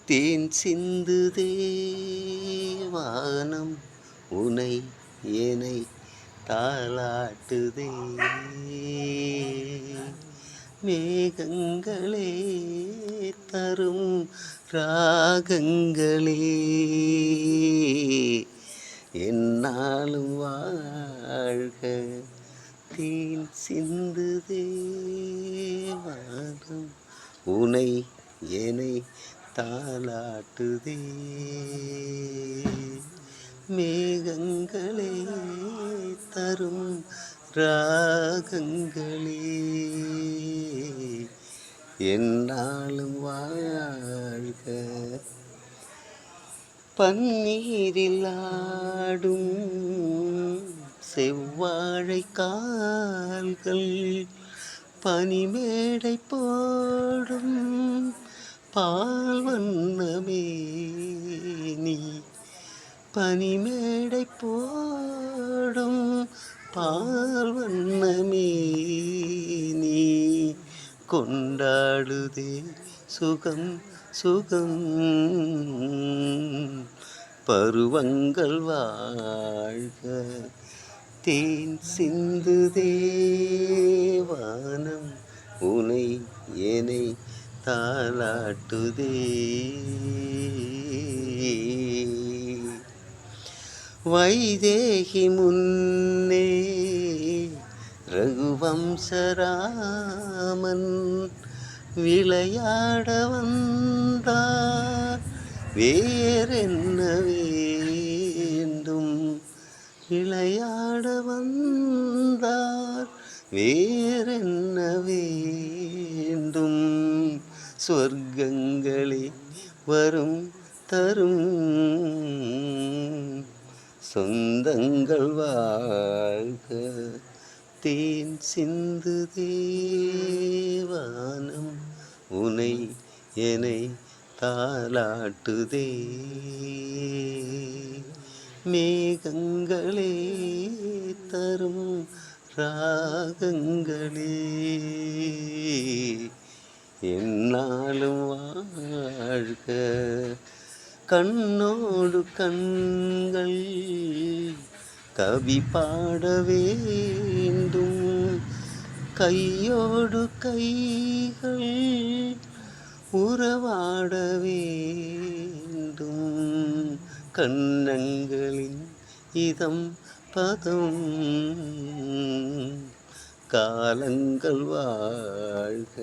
தேன் சிந்து தேவானம் உனை ஏனை தாலாட்டுதே. மேகங்களே தரும் ராகங்களே என்னாலும் வாழ்க. தேன் சிந்து தேவானம் உனை ஏனை தாலாட்டுதே. மேகங்களே தரும் ராகங்களே என்னாலும் வாழ்க. பன்னீரில் ஆடும் செவ்வாழை கால்கள் பனிமேடை போடும் பால் வண்ணமே நீ. பனிமேடை போடும் பால் வண்ணமே நீ. கொண்டாடுதே சுகம் சுகம் பருவங்கள் வாழ்க. தேன் சிந்து தேவானம் உனை ஏனை தாலாட்டுதே. வைதேகி முன்னே ரகுவம்சராமன் விளையாட வந்தார் வேறென்ன வேண்டும். விளையாட வந்தார் வேறென்ன வேண்டும். சொர்க்கங்களே வரும் தரும் சொந்தங்கள் வாழ்க. தேன் சிந்து தேவானம் உனை ஏனை தாலாட்டுதே. மேகங்களே தரும் ராகங்களே என்னாலும் வாழ்க. கண்ணோடு கண்கள் கவி பாட வேண்டும். கையோடு கைகள் உறவாட வேண்டும். கண்ணங்களின் இதம் பதம் காலங்கள் வாழ்க.